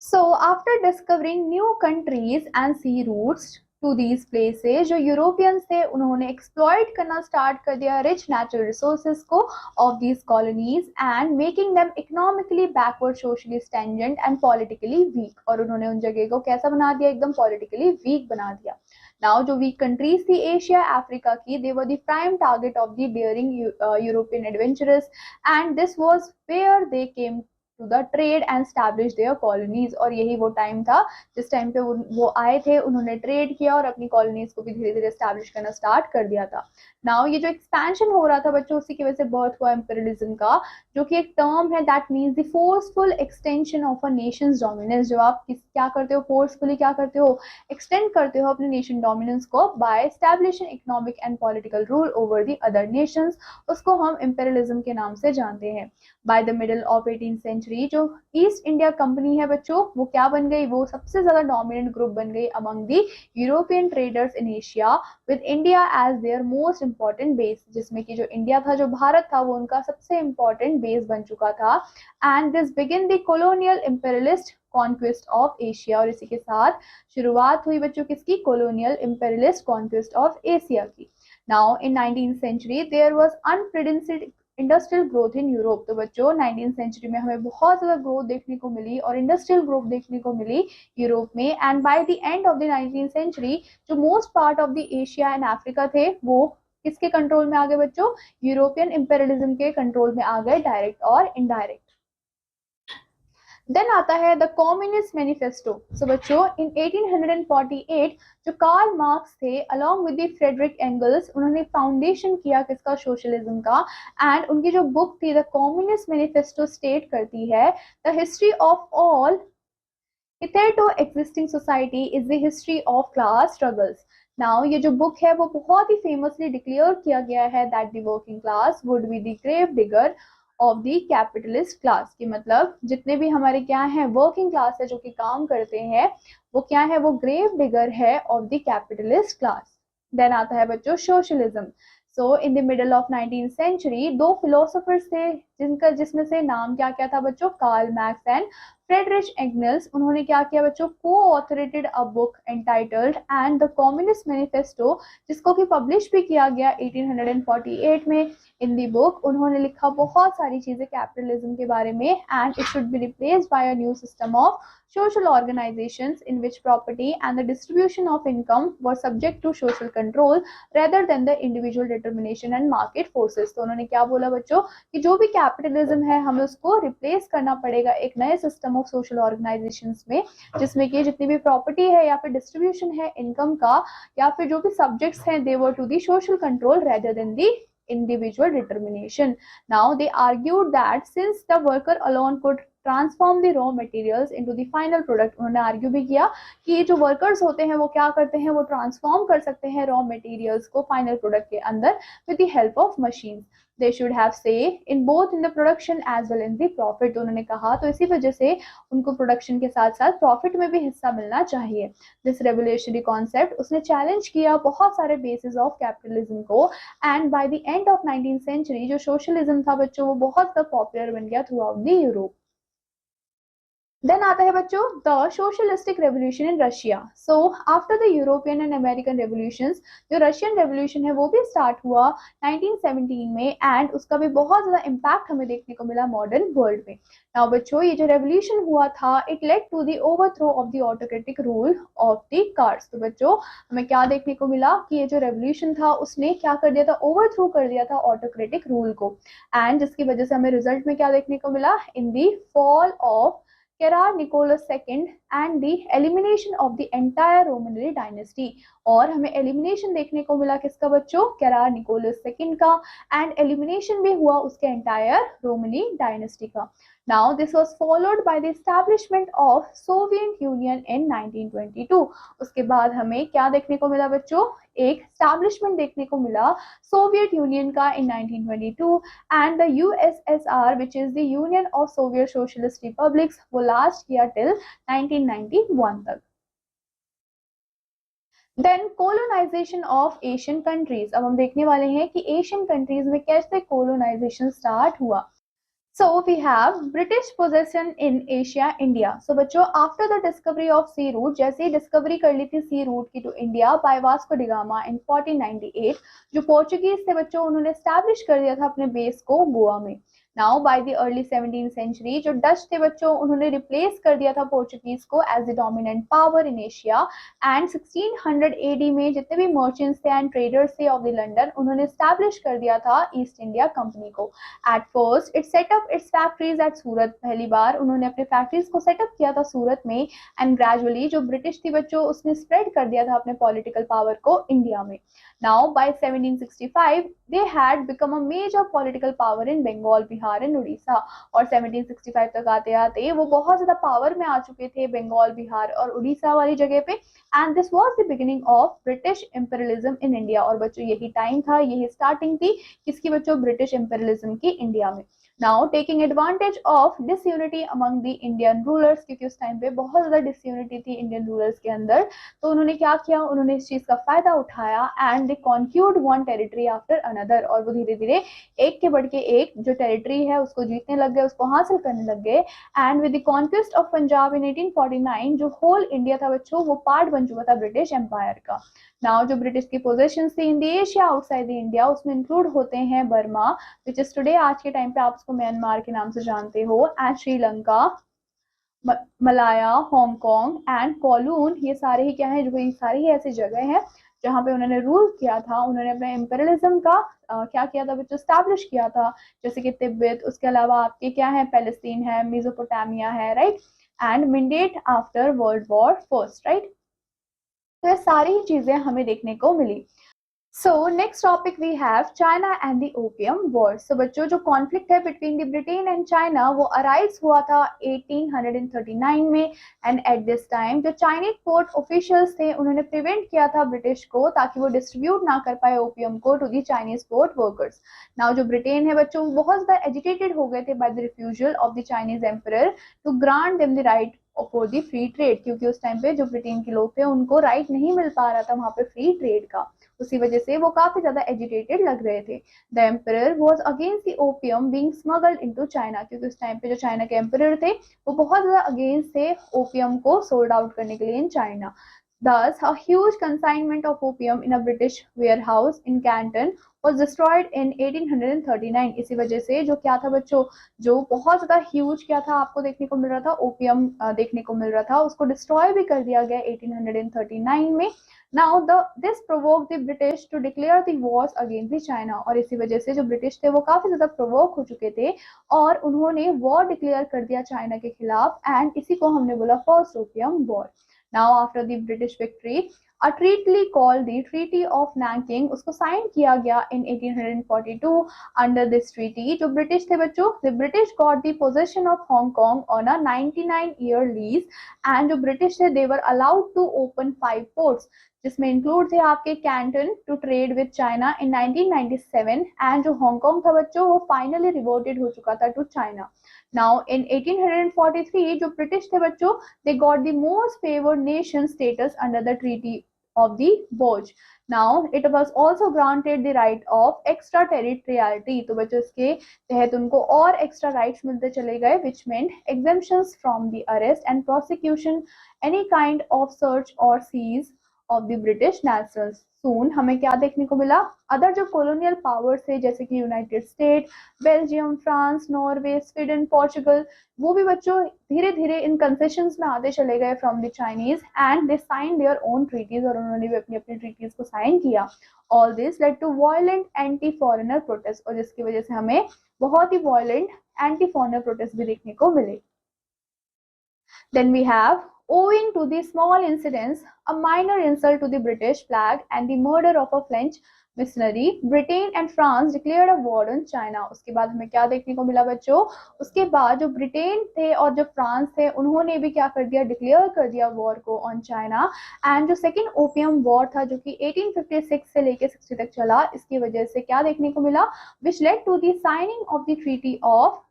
So after discovering new countries and sea routes to these places, जो यूरोपियंस थे उन्होंने एक्सप्लॉइट करना स्टार्ट कर दिया रिच नेचुरल रिसोर्सेज को of these colonies and making them economically backward, socially standard and politically weak. और उन्होंने उन जगह को कैसा बना दिया, एकदम पॉलिटिकली वीक बना दिया। नाउ जो वीक कंट्रीज थी एशिया अफ्रीका की, they were the prime target of the daring European adventurers, and this was where they came to the trade and establish their colonies. और यही वो टाइम था जिस टाइम पे वो आए थे, उन्होंने ट्रेड किया और अपनी कॉलोनीज को भी धीरे धीरे स्टैब्लिश करना स्टार्ट कर दिया था। नाउ ये जो एक्सपेंशन हो रहा था बच्चों उसी की वजह से बर्थ हुआ इंपीरियलिज्म का, जो कि एक टर्म है that means the forceful extension of a Nations dominance. जब आप क्या करते हो, फोर्सफुली क्या करते हो, एक्सटेंड करते हो अपने नेशन डोमिनेंस को by establishing economic and political rule over the other nations, उसको हम इंपीरियलिज्म के नाम से जानते हैं। By the middle of 18th century जो ईस्ट इंडिया कंपनी है बच्चों वो क्या बन गई, वो सबसे ज्यादा डोमिनेंट ग्रुप बन गई among the European traders in Asia with India as their most important base, जिसमें कि जो इंडिया था, जो भारत था, वो उनका सबसे इंपॉर्टेंट बेस बन चुका था। And this begin the colonial imperialist conquest of Asia. और इसी के साथ शुरुआत हुई बच्चों किसकी, colonial imperialist conquest of Asia की। Now in 19th century there was unprecedented industrial growth in Europe. तो बच्चों 19th सेंचुरी में हमें बहुत ज्यादा ग्रोथ देखने को मिली और इंडस्ट्रियल ग्रोथ देखने को मिली यूरोप में। And by the end of the 19th century जो most part of the Asia and Africa थे वो किसके कंट्रोल में आ गए बच्चों, यूरोपियन इंपीरियलिज्म के कंट्रोल में आ गए, डायरेक्ट और इनडायरेक्ट। देन आता है द कम्युनिस्ट मैनिफेस्टो। सो बच्चों इन 1848 जो कार्ल मार्क्स थे along with the Friedrich Engels, उन्होंने फाउंडेशन किया किसका, सोशलिज्म का। एंड उनकी जो बुक थी द कम्युनिस्ट मैनिफेस्टो स्टेट करती है the history of all hitherto existing society is the history of class struggles. Now ये जो बुक है वो बहुत ही फेमसली डिक्लेयर किया गया है that the working class would be the grave digger of the capitalist class, की मतलब जितने भी हमारे क्या है वर्किंग क्लास है जो कि काम करते हैं वो क्या है, वो ग्रेव डिगर है of the capitalist class. Then आता है बच्चों socialism. So in the middle of 19th century दो फिलोसोफर्स थे जिसमें से नाम क्या क्या था बच्चों, Karl Marx and Friedrich Engels. उन्होंने क्या किया बच्चों, co-authored a book entitled and the Communist Manifesto, जिसको कि पब्लिश भी किया गया 1848 में। इन दी बुक उन्होंने लिखा बहुत सारी चीजें कैपिटलिज्म के बारे में, and it should be replaced by a new system of social organizations in which property and the distribution of income were subject to social control rather than the individual determination and market forces। तो उन्होंने क्या बोला बच्चों कि जो भी capitalism है हमें उसको रिप्लेस करना पड़ेगा एक नए सिस्टम ऑफ सोशल ऑर्गेनाइजेशंस में, जिसमें कि जितनी भी प्रॉपर्टी है या फिर डिस्ट्रीब्यूशन है इनकम का या फिर जो भी सब्जेक्ट्स हैं they were to the social control rather than the individual determination. Now they argued that since the worker alone could transform the raw materials into the final product, उन्होंने argue भी किया कि जो वर्कर्स होते हैं वो क्या करते हैं, वो ट्रांसफॉर्म कर सकते हैं रॉ मटेरियल्स को फाइनल प्रोडक्ट के अंदर with the help of machines. They should have say in both in the production as well in the profit. उन्होंने कहा तो इसी वजह से उनको प्रोडक्शन के साथ साथ प्रॉफिट में भी हिस्सा मिलना चाहिए। दिस रेवोल्यूशनरी कॉन्सेप्ट उसने चैलेंज किया बहुत सारे बेसिस ऑफ कैपिटलिज्म को, and by the end of 19th century जो सोशलिज्म था बच्चों वो बहुत ज्यादा पॉपुलर बन गया throughout the Europe. Then आता है बच्चों the socialistic revolution in Russia. So after the European and American revolutions, जो रशियन रेवोल्यूशन है वो भी स्टार्ट हुआ 1917 में, एंड उसका भी बहुत ज़्यादा इम्पैक्ट हमें देखने को मिला मॉडर्न वर्ल्ड में। नाउ बच्चों, ये जो रेवोल्यूशन हुआ था, it led to the overthrow of the autocratic rule of the czars. तो बच्चों, हमें क्या देखने को मिला कि ये जो रेवोल्यूशन था उसने क्या कर दिया था, ओवरथ्रो कर दिया था ऑटोक्रेटिक रूल को, एंड जिसकी वजह से हमें रिजल्ट में क्या देखने को मिला, in the fall of Kirar Nicholas II and the elimination of the entire Romanid dynasty। और हमें एलिमिनेशन देखने को मिला किसका बच्चों, केरार निकोलस सेकंड का, एंड एलिमिनेशन भी हुआ उसके एंटायर रोमनी डायनेस्टी का। Now this was followed by the establishment of Soviet Union in 1922। उसके बाद हमें क्या देखने को मिला बच्चों, एक एस्टैब्लिशमेंट देखने को मिला सोवियत यूनियन का in 1922, and the USSR which is the union of Soviet socialist republics वो लास्ट किया टिल 1991 तक। Then colonisation of Asian countries. अब हम देखने वाले हैं कि एशियन कंट्रीज में कैसे कोलोनाइजेशन स्टार्ट हुआ। So we have British possession in Asia, India. So बच्चों, after the discovery of sea route, जैसे ही डिस्कवरी कर ली थी सी रूट की to India by Vasco da Gama in 1498, जो पोर्चुगीज थे बच्चों, उन्होंने स्टैब्लिश कर दिया था अपने बेस को गोवा में। Now by the early 17th century, जो डच थे बच्चों, उन्होंने रिप्लेस कर दिया था पोर्चुगीज को as the dominant power in Asia, and 1600 AD में जितने भी मर्चेंट्स थे एंड ट्रेडर्स थे ऑफ द लंदन, उन्होंने स्टैब्लिश कर दिया था ईस्ट इंडिया कंपनी को। At first it set up its factories at Surat. पहली बार उन्होंने अपने फैक्ट्रीज को सेटअप किया था सूरत में, एंड ग्रेजुअली जो ब्रिटिश थी बच्चों, उसने स्प्रेड कर दिया था अपने पॉलिटिकल पावर को इंडिया में। Now by 1765 they had become a major political power in Bengal, Bihar and Orissa. और 1765 तक आते आते वो बहुत ज्यादा पावर में आ चुके थे बंगाल, बिहार और उड़ीसा वाली जगह पे, and this was the beginning of British imperialism in India. और बच्चों, यही टाइम था, यही स्टार्टिंग थी किसकी बच्चों, ब्रिटिश इंपीरियलिज्म की इंडिया में। Now taking advantage of disunity among the Indian rulers, क्योंकि उस टाइम पे बहुत ज्यादा डिसयूनिटी थी इंडियन रूलर्स के अंदर, तो उन्होंने क्या किया, उन्होंने इस चीज का फायदा उठाया, and they conquered one territory after another. और वो धीरे धीरे एक के बढ़ के एक जो टेरिटरी है उसको जीतने लग गए, उसको हासिल करने लग गए। And with the conquest of Punjab in 1849, जो होल इंडिया था बच्चों, वो पार्ट बन चुका था ब्रिटिश एम्पायर का। नाउ जो ब्रिटिश की पोजेशन थी in the Asia outside the India, उसमें इंक्लूड होते हैं बर्मा विच इज टुडे, आज के टाइम पे आप उसको म्यांमार के नाम से जानते हो, and Sri Lanka, Malaya, Hong Kong and Kowloon. ये सारे ही क्या है, जो ये सारी ही ऐसी जगह है जहाँ पे उन्होंने रूल किया था, उन्होंने अपने इंपीरियलिज्म का क्या किया था बच्चों, स्टैब्लिश किया था। जैसे कि तिब्बत, उसके अलावा आपके क्या है, पैलेस्टीन है, मेसोपोटामिया है, right, and mandate after world war first, right. तो ये सारी ही चीजें हमें देखने को मिली। So next topic we have China and the Opium War. So बच्चों, जो कॉन्फ्लिक्ट है between the Britain and China वो अराइज हुआ था 1839 में, एंड एट दिस टाइम जो चाइनीज पोर्ट ऑफिशियल्स थे उन्होंने प्रिवेंट किया था ब्रिटिश को, ताकि वो डिस्ट्रीब्यूट ना कर पाए ओपियम को to the Chinese port workers. Now जो ब्रिटेन है बच्चों, वो बहुत ज्यादा एजिटेटेड हो गए थे by the refusal of the Chinese emperor to grant them the right for the free trade, क्योंकि उस टाइम पे जो ब्रिटेन के लोग थे उनको राइट नहीं मिल पा रहा था वहां पे फ्री ट्रेड का, उसी वजह से वो काफी ज्यादा एजिटेटेड लग रहे थे। The emperor was against the opium being smuggled into China, क्योंकि उस टाइम पे जो चाइना के एम्परर थे वो बहुत ज्यादा अगेंस्ट थे ओपियम को सोल्ड आउट करने के लिए in China. Thus, a huge consignment of opium in a British warehouse in Canton was destroyed in 1839। इसी वजह से जो क्या था बच्चों, जो बहुत ज्यादा ह्यूज क्या था आपको देखने को मिल रहा था, ओपियम देखने को मिल रहा था, उसको डिस्ट्रॉय भी कर दिया गया 1839 में। Now this provoke the British to declare the wars against the China. और इसी वजह से जो ब्रिटिश थे वो काफी ज्यादा प्रोवोक हो चुके थे और उन्होंने वॉर डिक्लेयर कर दिया चाइना के खिलाफ, एंड इसी को हमने बोला first opium war. Now after the British victory, a treaty called the Treaty of Nanking उसको साइन किया गया in 1842। Under this treaty जो ब्रिटिश थे बच्चों, the British got the possession of Hong Kong on a 99-year lease, and जो British थे they were allowed to open 5 ports, जिसमें include थे आपके Canton to trade with China in 1997, and जो Hong Kong था बच्चों वो फाइनली रिवोटेड हो चुका था टू चाइना। नाउ इन 1843 जो ब्रिटिश थे बच्चों, they got the most favoured nation status under the treaty of the Vosges. Now it was also granted the right of extraterritoriality. तो बच्चों इसके तहत उनको और एक्स्ट्रा राइट्स मिलते चले गए, which meant exemptions from the arrest and prosecution any kind of search or seize of the British nationals. Soon हमें क्या देखने को मिला, अदर जो colonial powers थे जैसे कि United state, Belgium, France, Norway, Sweden, Portugal, वो भी बच्चों धीरे धीरे इन कंसेशंस में आते चले गए from the Chinese and they sign their own treaties, और उन्होंने भी अपनी अपनी ट्रीटीज को साइन किया. All this led to violent anti foreigner protest, और जिसकी वजह से हमें बहुत ही वायलेंट एंटी फॉरेनर प्रोटेस्ट भी देखने को मिले. Then we have, owing to the small incidents, a minor insult to the British flag and the murder of a French missionary, Britain and France declared a war on China. उसके बाद हमें क्या देखने को मिला बच्चों, उसके बाद जो ब्रिटेन थे और जो फ्रांस थे उन्होंने भी क्या कर दिया, डिक्लेयर कर दिया वॉर को ऑन चाइना. एंड जो सेकेंड ओपियम वॉर था जो कि 1856 से लेके 60 तक चला, इसकी वजह से क्या देखने को मिला, which led to the signing of the treaty of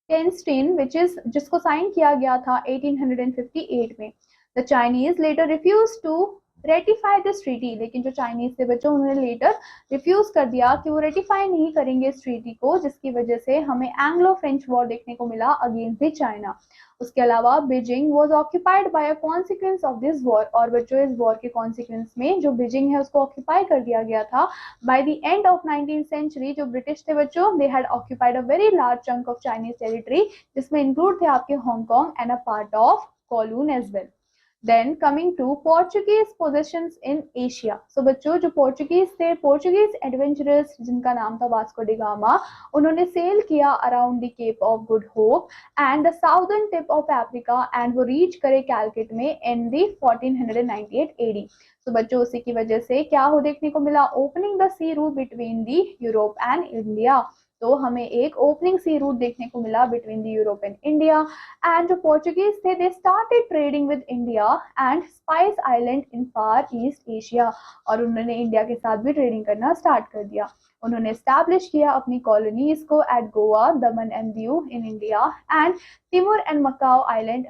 Tientsin, which is जिसको साइन किया गया था 1858 में. The Chinese later refuse to ratify this treaty, लेकिन जो चाइनीज थे बच्चों उन्होंने लेटर रिफ्यूज कर दिया कि वो रेटिफाई नहीं करेंगे इस ट्रीटी को, जिसकी वजह से हमें एंग्लो फ्रेंच वॉर देखने को मिला अगेंस्ट द चाइना. उसके अलावा Beijing was occupied by a consequence of this war, और बच्चों इस वॉर के कॉन्सिक्वेंस में जो बीजिंग है उसको ऑक्यूपाई कर दिया गया था. By the end of 19th century जो ब्रिटिश थे बच्चों, they had occupied a very large chunk of Chinese territory, जिसमें इंक्लूड थे आपके Hong Kong and a part of Kowloon as well. Then coming to Portuguese possessions in Asia. So बच्चों जो Portuguese थे, Portuguese adventurers जिनका नाम था वास्को डी गामा, उन्होंने सेल किया around the Cape of Good Hope and the southern tip of Africa, and वो reach करे कैलकट में इन दी 1498 AD. तो बच्चों उसी की वजह से क्या हो देखने को मिला, opening the sea route between the Europe and India. तो हमें एक ओपनिंग सी रूट देखने को मिला between the Europe and India. And जो पोर्चुगीज थे they started trading with India and spice island in far east Asia, और उन्होंने इंडिया के साथ भी ट्रेडिंग करना स्टार्ट कर दिया. उन्होंने एस्टैब्लिश किया अपनी कॉलोनीज को at Goa, Daman and Diu in India and Timor and Macao island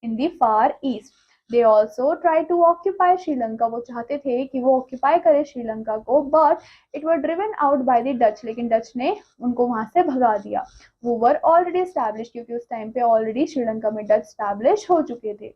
in the far east. They also tried to occupy Sri Lanka. वो चाहते थे कि वो ऑक्यूपाई करे श्रीलंका को, but it were driven out by the Dutch. लेकिन डच ने उनको वहां से भगा दिया. वो were already established, क्योंकि उस टाइम पे ऑलरेडी श्रीलंका में डच स्टैब्लिश हो चुके थे.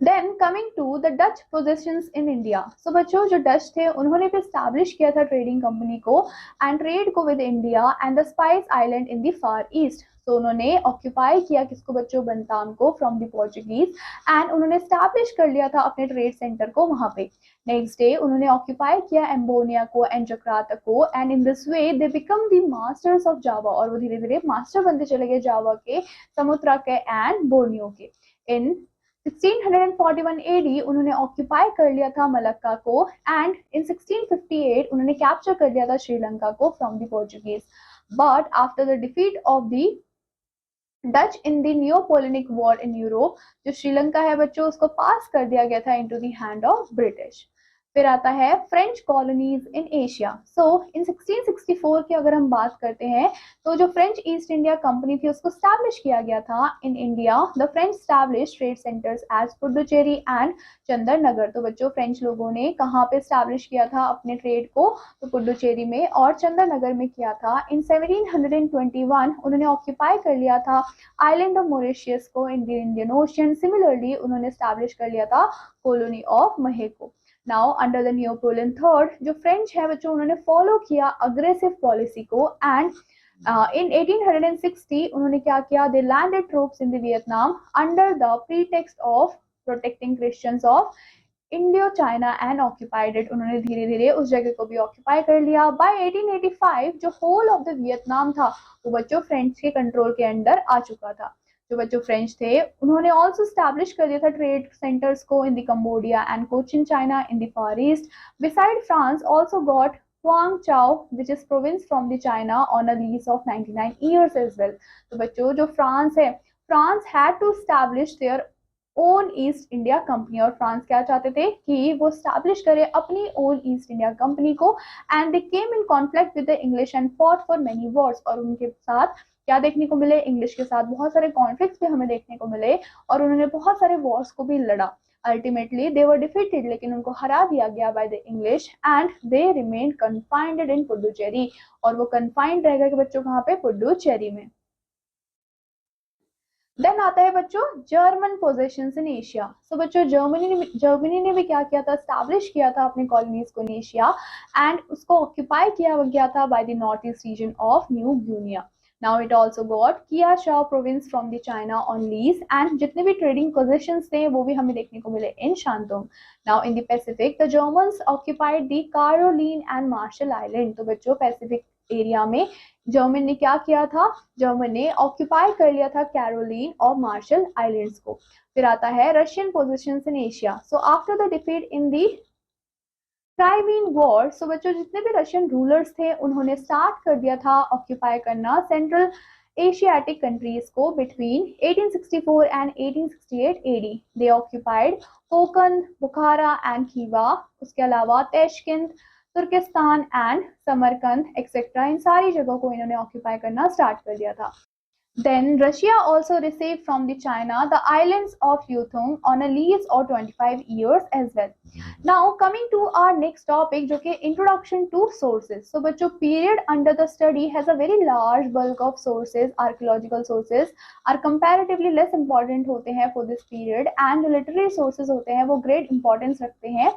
Then coming to the Dutch possessions in India. So बच्चों जो डच थे उन्होंने भी स्टैब्लिश किया था ट्रेडिंग कंपनी को एंड ट्रेड को with India and the spice island in the far east. तो उन्होंने ऑक्यूपाई किया किसको बच्चों, बंताम को फ्रॉम द पोर्चुगीज, एंड उन्होंने स्टैब्लिश कर लिया था अपने ट्रेड सेंटर को वहां पे. नेक्स्ट डे उन्होंने ऑक्यूपाई किया एम्बोनिया को एंड जकार्ता को, and in this way they become the masters of Java, और वो धीरे धीरे मास्टर बनते चले गए जावा के, समुद्रा के एंड बोर्नियो के. इन 1641 AD उन्होंने ऑक्यूपाई कर लिया था मलक्का को, एंड इन 1658 उन्होंने कैप्चर कर लिया था श्रीलंका को from the Portuguese. But after the defeat of the Dutch in the Napoleonic war in Europe, जो श्रीलंका है बच्चों उसको पास कर दिया गया था into the hand of British. फिर आता है फ्रेंच कॉलोनीज इन एशिया. सो इन 1664 की अगर हम बात करते हैं तो जो फ्रेंच ईस्ट इंडिया कंपनी थी उसको स्टैब्लिश किया गया था in India. The French establish trade centres as Puducherry and Chandannagar. तो बच्चों फ्रेंच लोगों ने कहाँ पे स्टैब्लिश किया था अपने ट्रेड को, तो पुडुचेरी में और चंदन नगर में किया था. इन 1721 उन्होंने ऑक्यूपाई कर लिया था आइलैंड ऑफ मॉरिशियस को in the Indian ocean. Similarly उन्होंने स्टैब्लिश कर लिया था colony of Mexico. Now under the Napoleon third जो फ्रेंच है बच्चों उन्होंने फॉलो किया अग्रेसिव पॉलिसी को, एंड इन 1860 उन्होंने क्या किया, they landed troops in the Vietnam under the pretext of protecting Christians of Indochina and occupied it. उन्होंने धीरे धीरे उस जगह को भी ऑक्यूपाई कर लिया. बाय 1885 जो होल ऑफ द वियतनाम था वो बच्चों फ्रेंच के कंट्रोल के अंडर आ चुका था. जो बच्चों फ्रेंच थे उन्होंने ऑल्सो स्टैब्लिश कर दिया था ट्रेड सेंटर्स को in the Cambodia and Cochin China in the far east. Beside France also got Guangzhou, which is province from the China on a lease of 99 years as well. तो बच्चों जो France है, France had to establish their own east India company, और France क्या चाहते थे कि वो स्टैब्लिश करे अपनी ओन ईस्ट इंडिया कंपनी को, and they came in conflict with the English and fought for many Wars. और उनके साथ क्या देखने को मिले, इंग्लिश के साथ बहुत सारे कॉन्फ्लिक्ट्स भी हमें देखने को मिले और उन्होंने बहुत सारे वॉर्स को भी लड़ा. अल्टीमेटली दे वर डिफीटेड, लेकिन उनको हरा दिया गया by the English and they remain confined in Puducherry, और वो कन्फाइंड रह गए बच्चों कहाँ पे, पुडुचेरी में। देन आता है बच्चों जर्मन पोजेशंस इन एशिया। सो बच्चों जर्मनी ने भी क्या किया था, स्टैब्लिश किया था अपने कॉलोनीज को इन एशिया, एंड उसको ऑक्यूपाई किया गया था by the north east region of New Guinea. Now it also got Kiaochow province from the China on lease, and जितने भी ट्रेडिंग पोजेशंस थे वो भी हमें देखने को मिले in Shantung. Now in the Pacific the Germans occupied the Caroline and Marshall island. तो बच्चों पैसिफिक एरिया में जर्मन ने क्या किया था, जर्मन ने ऑक्यूपाई कर लिया था कैरोलिन और मार्शल आइलैंड्स को। फिर आता है Russian positions in Asia. So after the defeat in the Crimean war, so बच्चों जितने भी रशियन रूलर्स थे उन्होंने स्टार्ट कर दिया था ऑक्यूपाई करना सेंट्रल एशियाटिक कंट्रीज को between 1864 and 1868 AD. They occupied Kokand, Bukhara and Khiva, उसके अलावा Tashkent, Turkistan and Samarkand etcetera, इन सारी जगहों को इन्होंने ऑक्यूपाई करना स्टार्ट कर दिया था। Then Russia also received from the China the islands of Yuthung on a lease of 25 years as well. Now coming to our next topic जो कि introduction to sources. So बच्चों period under the study has a very large bulk of sources, archaeological sources are comparatively less important होते हैं for this period, and जो literary sources होते हैं वो great importance रखते हैं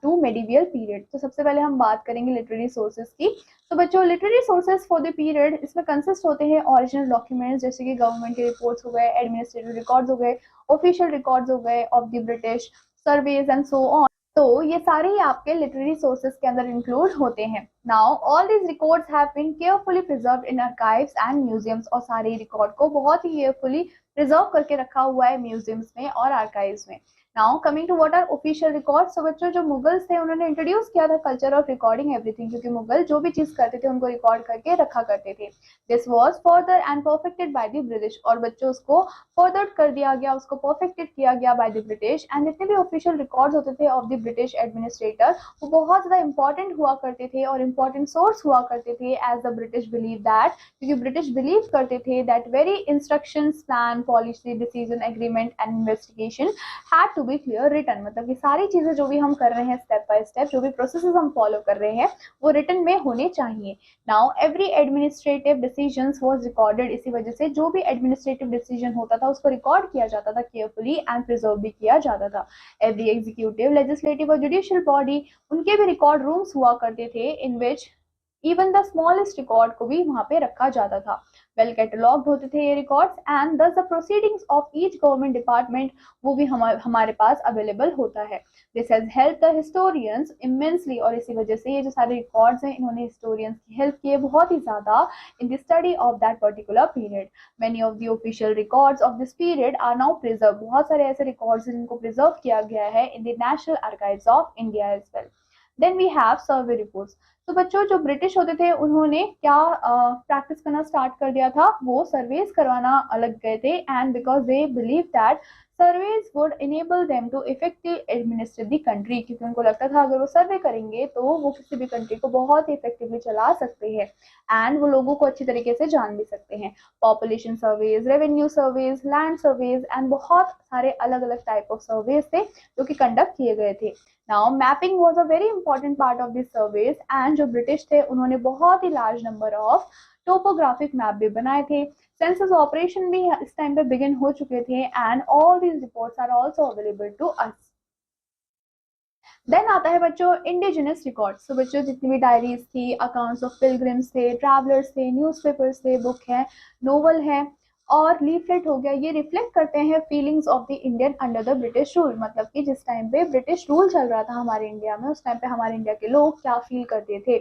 to medieval period. तो सबसे पहले हम बात करेंगे literary sources की। तो बच्चों literary sources for the period इसमें कंसिस्ट होते हैं ओरिजिनल डॉक्यूमेंट्स जैसे कि गवर्नमेंट के रिपोर्ट्स हो गए, एडमिनिस्ट्रेटिव रिकॉर्ड्स हो गए, ऑफिशियल रिकॉर्ड्स हो गए of the British surveys and so on. तो ये सारे ही आपके लिटरेरी सोर्सेज के अंदर इंक्लूड होते हैं। Now all these records have been carefully preserved in archives and museums, और सारे रिकॉर्ड को बहुत ही केयरफुली प्रिजर्व करके रखा हुआ है म्यूजियम्स में और आर्काइव्स में। Now coming to what are official records. So बच्चों जो मुगल्स थे उन्होंने इंट्रोड्यूस किया था कल्चर ऑफ रिकॉर्डिंग एवरीथिंग, क्योंकि मुगल जो भी चीज करते थे उनको रिकॉर्ड करके रखा करते थे। This was further and perfected by the British, और बच्चों उसको फर्दर कर दिया गया, उसको परफेक्टेड किया गया बाय द ब्रिटिश। एंड जितने भी ऑफिशियल रिकॉर्ड्स होते थे ऑफ द ब्रिटिश एडमिनिस्ट्रेटर वो बहुत ज्यादा इंपॉर्टेंट हुआ करते थे और इंपॉर्टेंट सोर्स हुआ करते थे as the British believe that, क्योंकि ब्रिटिश बिलीव करते थे that very instructions, plan, policy, decision, agreement and investigation had to be clear written. मतलब कि सारी चीजें जो भी हम कर रहे हैं स्टेप बाय स्टेप, जो भी प्रोसेसेस हम फॉलो कर रहे हैं वो रिटन में होने चाहिए। Now every administrative decisions was recorded, इसी वजह से जो भी एडमिनिस्ट्रेटिव डिसीजन होता था उसको रिकॉर्ड किया जाता था केयरफुली एंड प्रिजर्व भी किया जाता था। एवरी एग्जीक्यूटिव, लेजिस्लेटिव और जुडिशियल बॉडी उनके भी रिकॉर्ड रूम्स हुआ करते थे in which even the smallest record को भी वहां पे रखा जाता था। वेल कैटलॉग्ड होते थे ये रिकॉर्ड्स, एंड दस the proceedings of each government department वो भी हमारे पास अवेलेबल होता है। This has help the historians immensely, और इसी वजह से ये जो सारे रिकॉर्ड्स हैं इन्होंने हिस्टोरियंस की हेल्प की है बहुत ही ज्यादा in the study of that particular period. Many of the official records of this period are now preserve, बहुत सारे ऐसे रिकॉर्ड्स हैं जिनको प्रिजर्व किया गया है in the National Archives of India as well. Then we have survey reports. तो बच्चों जो ब्रिटिश होते थे उन्होंने क्या प्रैक्टिस करना स्टार्ट कर दिया था, वो सर्वेस करवाना अलग गए थे, and because they believe that surveys would enable them to effective administer the country, क्योंकि उनको लगता था अगर वो सर्वे करेंगे तो वो किसी भी कंट्री को बहुत ही इफेक्टिवली चला सकते हैं एंड वो लोगों को अच्छी तरीके से जान भी सकते हैं। Population surveys, revenue surveys, land surveys and बहुत सारे अलग अलग टाइप ऑफ सर्वेज थे जो कि कंडक्ट किए गए थे। Now mapping was a very important part of this surveys, and जो ब्रिटिश थे उन्होंने बहुत ही large number of topographic map भी बनाए थे। सेंसस ऑपरेशन भी इस टाइम पे बिगिन हो चुके थे, and all these reports are also available to us. Then आता है बच्चों इंडिजिनस रिकॉर्ड्स। तो बच्चों जितनी भी डायरीज थी, अकाउंट्स ऑफ पिलग्रिम्स थे, ट्रैवलर्स थे, न्यूज़पेपर्स थे, बुक है, नोवेल है और लीफलेट हो गया, ये रिफ्लेक्ट करते हैं feelings of the Indian under the British rule. मतलब कि जिस टाइम पे ब्रिटिश रूल चल रहा था हमारे इंडिया में, उस टाइम पे हमारे इंडिया के लोग क्या फील करते थे।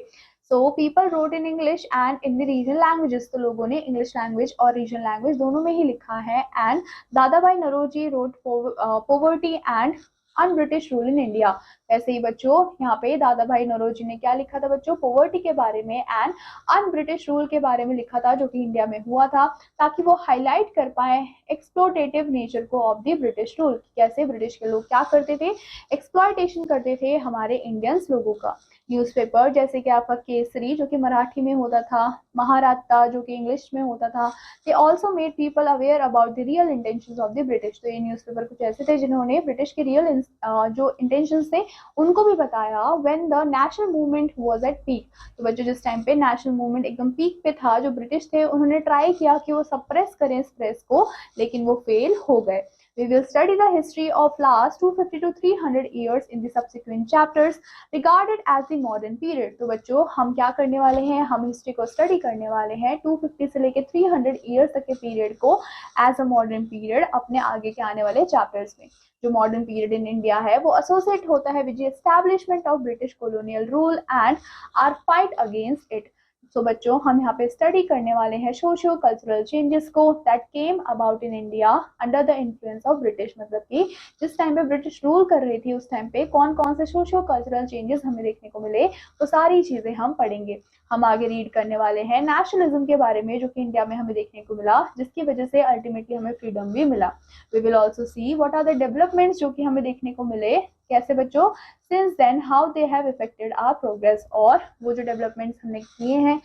So people wrote in English and in the regional languages, तो लोगों ने इंग्लिश लैंग्वेज और रीजनल लैंग्वेज दोनों में ही लिखा है। And Dadabhai Naoroji wrote poverty and un British rule in India. वैसे ही बच्चों यहाँ पे दादा भाई नौरोजी ने क्या लिखा था बच्चों, पॉवर्टी के बारे में एंड अन ब्रिटिश रूल के बारे में लिखा था, जो कि इंडिया में हुआ था, ताकि वो हाईलाइट कर पाए एक्सप्लोटेटिव नेचर को ऑफ द ब्रिटिश रूल, कैसे ब्रिटिश के लोग क्या करते थे, एक्सप्लॉयटेशन करते थे हमारे इंडियंस लोगों का। न्यूज़पेपर जैसे कि आपका केसरी जो कि मराठी में होता था, महाराष्ट्र जो कि इंग्लिश में होता था, they also made people aware about the real intentions of the British. तो ये न्यूज़पेपर कुछ ऐसे थे जिन्होंने ब्रिटिश के रियल जो इंटेंशंस थे उनको भी बताया। When the national movement was at peak, तो बच्चों जिस टाइम पे नेशनल मूवमेंट एकदम पीक पे था, जो ब्रिटिश थे उन्होंने ट्राई किया कि वो सप्रेस करें इस प्रेस को, लेकिन वो फेल हो गए। We will study the history of last 250 to 300 years in the subsequent chapters regarded as the modern period। तो बच्चों हम क्या करने वाले हैं, हम हिस्ट्री को स्टडी करने वाले हैं 250 से लेके 300 ईयर्स तक के पीरियड को एज अ मॉडर्न पीरियड अपने आगे के आने वाले चैप्टर्स में। जो मॉडर्न पीरियड इन इंडिया है वो एसोसिएट होता है with the establishment of British colonial rule and are fight against it. So बच्चों हम यहाँ पे स्टडी करने वाले हैं सोशियो कल्चरल चेंजेस को that came about in India under the influence of British. मतलब कि जिस टाइम पे ब्रिटिश रूल कर रही थी उस टाइम पे कौन कौन से सोशियो कल्चरल चेंजेस हमें देखने को मिले, तो सारी चीजें हम पढ़ेंगे। हम आगे रीड करने वाले हैं नेशनलिज्म के बारे में, जो कि इंडिया में हमें देखने को मिला, जिसकी वजह से अल्टीमेटली हमें फ्रीडम भी मिला। We will also see what are the developments जो कि हमें देखने को मिले, कैसे बच्चों since then how they have affected our progress, और वो जो डेवलपमेंट्स हमने किए हैं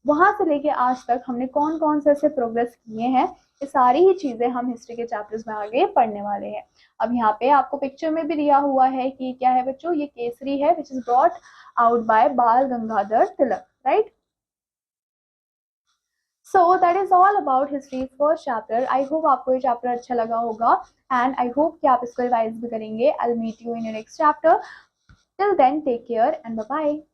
वहां से लेके आज तक हमने कौन कौन से ऐसे प्रोग्रेस किए हैं, ये सारी ही चीजें हम हिस्ट्री के चैप्टर्स में आगे पढ़ने वाले हैं। अब यहाँ पे आपको पिक्चर में भी दिया हुआ है कि क्या है बच्चों, ये केसरी है which is brought out by बाल Gangadhar Tilak, right. So that is all about history first chapter। I hope आपको ये चैप्टर अच्छा लगा होगा and I hope कि आप इसको रिवाइज भी करेंगे। I'll meet you in your next chapter। Till then take care and bye bye।